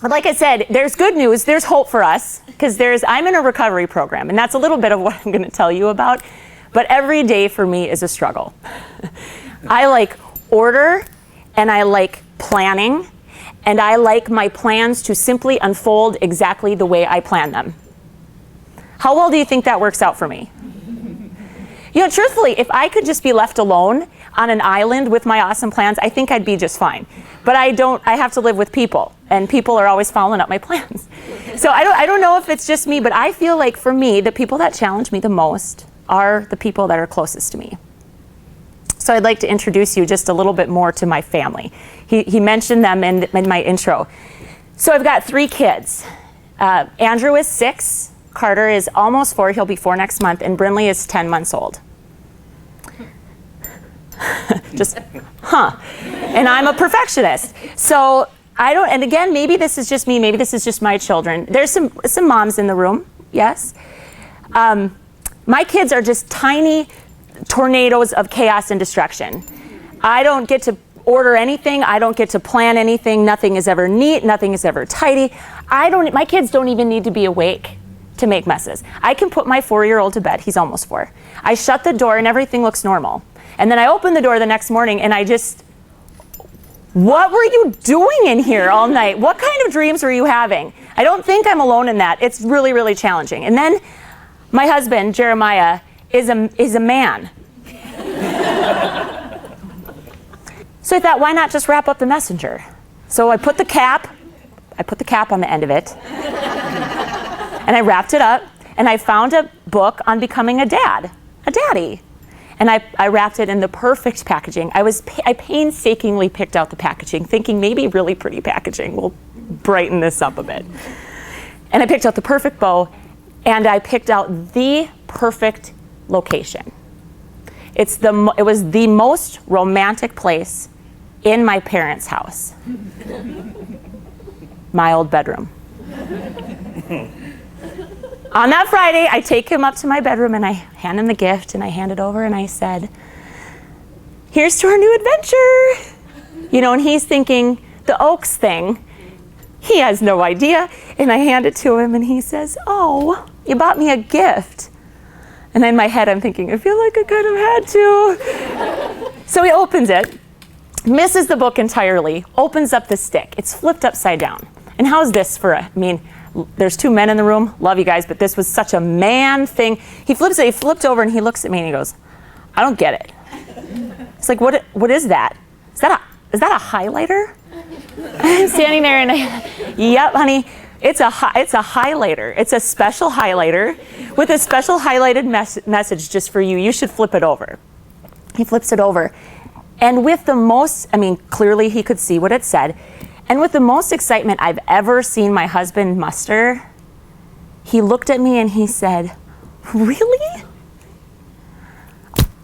But like I said, there's good news, there's hope for us, because I'm in a recovery program, and that's a little bit of what I'm going to tell you about. But every day for me is a struggle. I like order, and I like planning, and I like my plans to simply unfold exactly the way I plan them. How well do you think that works out for me? You know, truthfully, if I could just be left alone on an island with my awesome plans, I think I'd be just fine. But I have to live with people, and people are always following up my plans. So I don't know if it's just me, but I feel like for me, the people that challenge me the most are the people that are closest to me. So I'd like to introduce you just a little bit more to my family. He mentioned them in my intro. So I've got 3 kids. Andrew is 6, Carter is almost 4, he'll be 4 next month, and Brinley is 10 months old. Just, and I'm a perfectionist. So and again, maybe this is just me, maybe this is just my children. There's some moms in the room, yes. My kids are just tiny tornadoes of chaos and destruction. I don't get to order anything, I don't get to plan anything, nothing is ever neat, nothing is ever tidy. My kids don't even need to be awake to make messes. I can put my 4-year-old to bed, he's almost 4. I shut the door and everything looks normal. And then I open the door the next morning and what were you doing in here all night? What kind of dreams were you having? I don't think I'm alone in that. It's really, really challenging. And then my husband, Jeremiah, is a man. So I thought, why not just wrap up the messenger? So I put the cap on the end of it, and I wrapped it up, and I found a book on becoming a daddy. And I wrapped it in the perfect packaging. I painstakingly picked out the packaging, thinking maybe really pretty packaging will brighten this up a bit. And I picked out the perfect bow, and I picked out the perfect location. It was the most romantic place in my parents' house. My old bedroom. On that Friday, I take him up to my bedroom and I hand him the gift and I hand it over and I said, here's to our new adventure. You know, and he's thinking the Oaks thing. He has no idea. And I hand it to him and he says, oh, you bought me a gift. And in my head, I'm thinking, I feel like I kind of had to. So he opens it, misses the book entirely, opens up the stick. It's flipped upside down. And how's this there's 2 men in the room, love you guys, but this was such a man thing. He flipped over and he looks at me and he goes, I don't get it. It's like, what is that? Is that a highlighter? I'm standing there and yep, honey, it's a highlighter. It's a special highlighter with a special highlighted message just for you. You should flip it over. He flips it over. And with the most, clearly he could see what it said. And with the most excitement I've ever seen my husband muster, he looked at me and he said, really?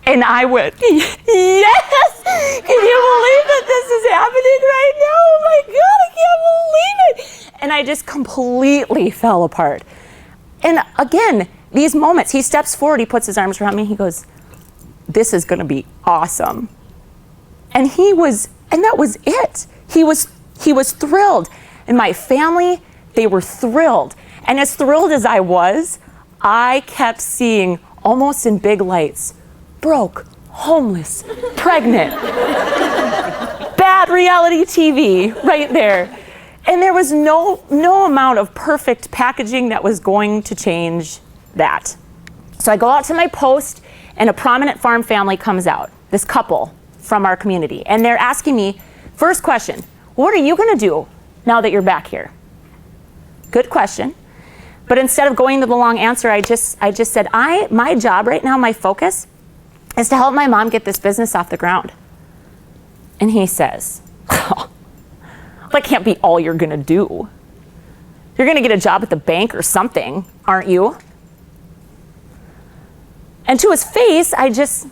And I went, yes! Can you believe that this is happening right now? Oh my God, I can't believe it! And I just completely fell apart. And again, these moments, he steps forward, he puts his arms around me, he goes, this is gonna be awesome. And that was it. He was thrilled. And my family, they were thrilled. And as thrilled as I was, I kept seeing, almost in big lights, broke, homeless, pregnant, bad reality TV right there. And there was no amount of perfect packaging that was going to change that. So I go out to my post, and a prominent farm family comes out, this couple from our community. And they're asking me, first question, what are you going to do now that you're back here? Good question. But instead of going to the long answer, I just said, my job right now, my focus, is to help my mom get this business off the ground. And he says, oh, that can't be all you're going to do. You're going to get a job at the bank or something, aren't you? And to his face, I just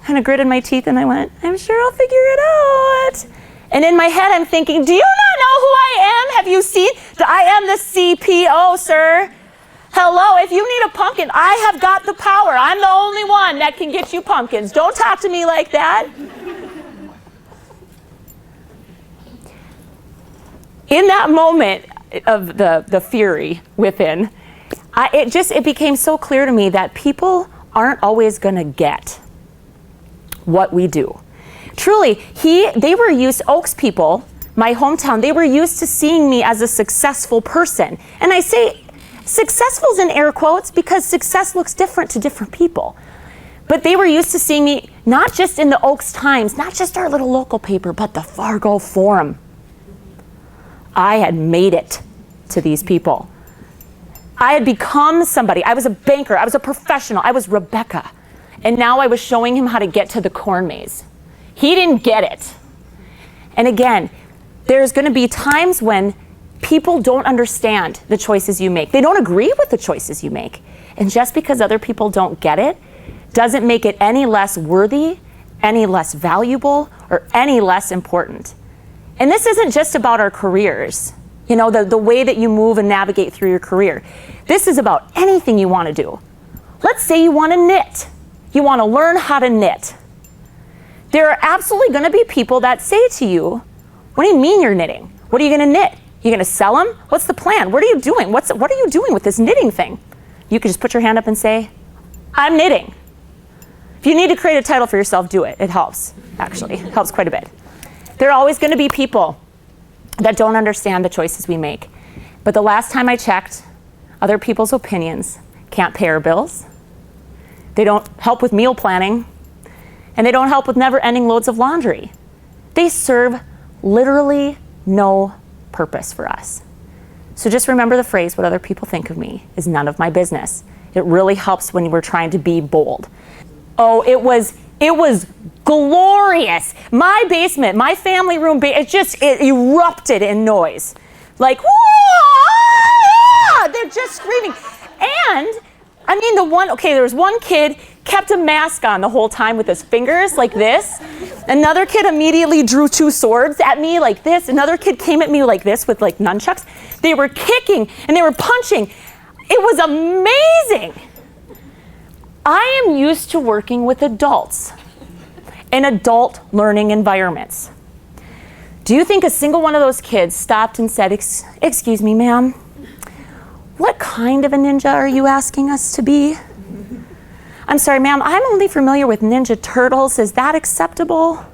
kind of gritted my teeth and I went, I'm sure I'll figure it out. And in my head, I'm thinking, do you not know who I am? Have you seen? I am the CPO, sir. Hello, if you need a pumpkin, I have got the power. I'm the only one that can get you pumpkins. Don't talk to me like that. In that moment, of the fury within, it became so clear to me that people aren't always going to get what we do. Truly, they were used, Oaks people, my hometown, they were used to seeing me as a successful person. And I say successful's in air quotes because success looks different to different people. But they were used to seeing me not just in the Oaks Times, not just our little local paper, but the Fargo Forum. I had made it to these people. I had become somebody. I was a banker. I was a professional. I was Rebecca. And now I was showing him how to get to the corn maze. He didn't get it. And again, there's going to be times when people don't understand the choices you make. They don't agree with the choices you make. And just because other people don't get it doesn't make it any less worthy, any less valuable, or any less important. And this isn't just about our careers, you know, the way that you move and navigate through your career. This is about anything you want to do. Let's say you want to knit. You want to learn how to knit. There are absolutely going to be people that say to you, what do you mean you're knitting? What are you going to knit? You're going to sell them? What's the plan? What are you doing? What are you doing with this knitting thing? You could just put your hand up and say, I'm knitting. If you need to create a title for yourself, do it. It helps, actually. It helps quite a bit. There are always going to be people that don't understand the choices we make. But the last time I checked, other people's opinions can't pay our bills. They don't help with meal planning. And they don't help with never-ending loads of laundry. They serve literally no purpose for us. So just remember the phrase, what other people think of me is none of my business. It really helps when we're trying to be bold. Oh, it was glorious. My basement, my family room, it erupted in noise. Like, whoa, they're just screaming. And, I mean, there was one kid kept a mask on the whole time with his fingers like this. Another kid immediately drew 2 swords at me like this. Another kid came at me like this with like nunchucks. They were kicking and they were punching. It was amazing. I am used to working with adults in adult learning environments. Do you think a single one of those kids stopped and said, excuse me, ma'am, what kind of a ninja are you asking us to be? I'm sorry, ma'am, I'm only familiar with Ninja Turtles. Is that acceptable?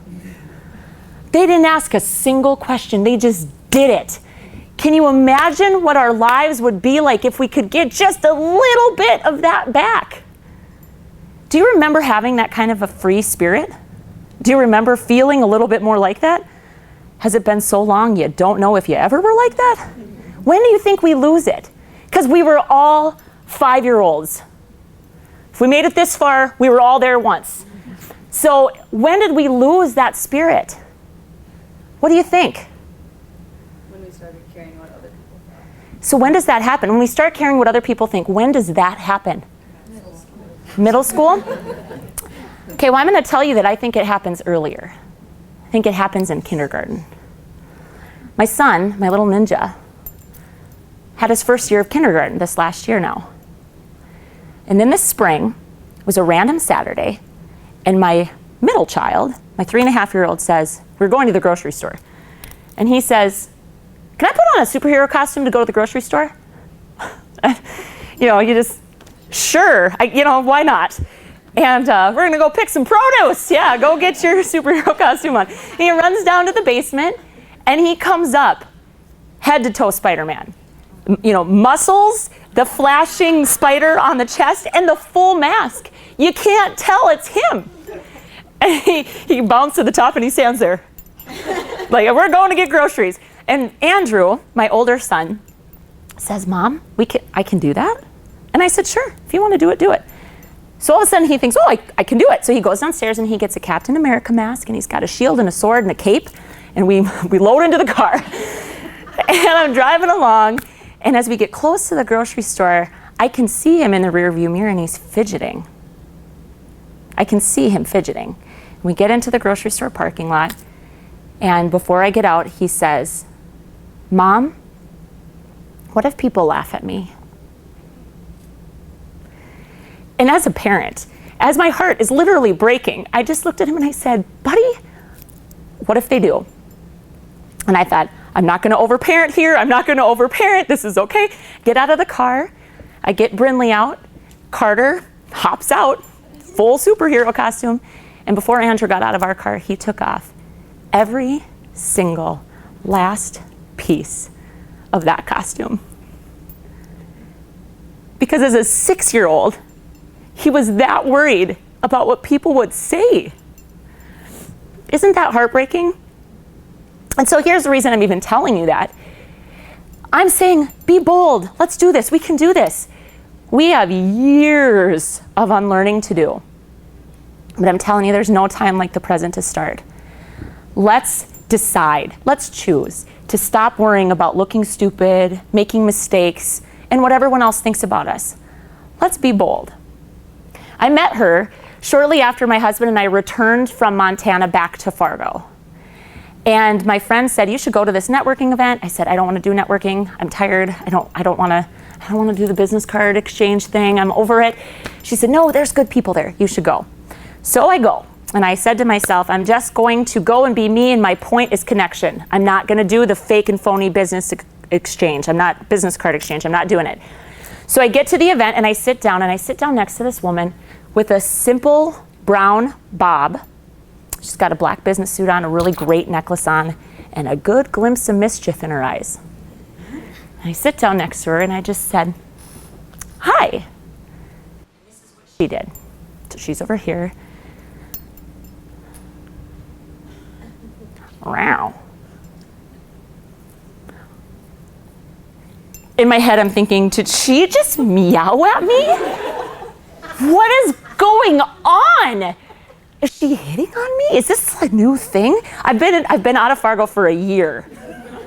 They didn't ask a single question. They just did it. Can you imagine what our lives would be like if we could get just a little bit of that back? Do you remember having that kind of a free spirit? Do you remember feeling a little bit more like that? Has it been so long you don't know if you ever were like that? When do you think we lose it? Because we were all 5-year-olds. If we made it this far, we were all there once. So when did we lose that spirit? What do you think? When we started caring what other people thought. So when does that happen? When we start caring what other people think, when does that happen? Middle school? Okay, well, I'm going to tell you that I think it happens earlier. I think it happens in kindergarten. My son, my little ninja, had his first year of kindergarten this last year now. And then this spring was a random Saturday, and my middle child, my 3.5-year-old, says, we're going to the grocery store. And he says, can I put on a superhero costume to go to the grocery store? Sure, why not? And we're going to go pick some produce. Yeah, go get your superhero costume on. And he runs down to the basement, and he comes up head to toe Spider-Man. Muscles, the flashing spider on the chest, and the full mask. You can't tell it's him. And he bounced to the top, and he stands there. Like, we're going to get groceries. And Andrew, my older son, says, Mom, I can do that? And I said, sure, if you want to do it, do it. So all of a sudden he thinks, I can do it. So he goes downstairs and he gets a Captain America mask and he's got a shield and a sword and a cape. And we load into the car. And I'm driving along. And as we get close to the grocery store, I can see him in the rearview mirror and he's fidgeting. I can see him fidgeting. We get into the grocery store parking lot. And before I get out, he says, Mom, what if people laugh at me? And as a parent, as my heart is literally breaking, I just looked at him and I said, buddy, what if they do? And I thought, I'm not gonna overparent here. I'm not gonna overparent. This is okay. Get out of the car. I get Brinley out. Carter hops out, full superhero costume. And before Andrew got out of our car, he took off every single last piece of that costume. Because as a 6-year-old, he was that worried about what people would say. Isn't that heartbreaking? And so here's the reason I'm even telling you that. I'm saying, be bold. Let's do this. We can do this. We have years of unlearning to do. But I'm telling you, there's no time like the present to start. Let's decide. Let's choose to stop worrying about looking stupid, making mistakes, and what everyone else thinks about us. Let's be bold. I met her shortly after my husband and I returned from Montana back to Fargo. And my friend said, you should go to this networking event. I said, I don't want to do networking. I'm tired. I don't want to do the business card exchange thing. I'm over it. She said, no, there's good people there. You should go. So I go. And I said to myself, I'm just going to go and be me, and my point is connection. I'm not going to do the fake and phony business exchange. Business card exchange. I'm not doing it. So I get to the event and I sit down next to this woman with a simple brown bob. She's got a black business suit on, a really great necklace on, and a good glimpse of mischief in her eyes. And I sit down next to her and I just said, hi. This is what she did. So she's over here. Wow. In my head, I'm thinking, did she just meow at me? What is going on? Is she hitting on me? Is this a new thing? I've been out of Fargo for a year.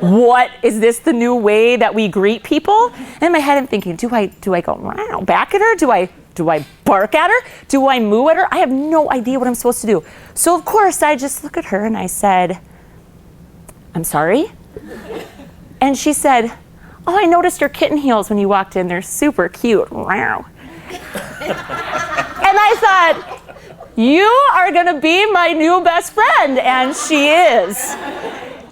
What is this, the new way that we greet people? And in my head, I'm thinking, do I go wow, back at her? Do I bark at her? Do I moo at her? I have no idea what I'm supposed to do. So of course, I just look at her and I said, I'm sorry. And she said, oh, I noticed your kitten heels when you walked in. They're super cute. Wow. And I thought, you are gonna be my new best friend. And she is.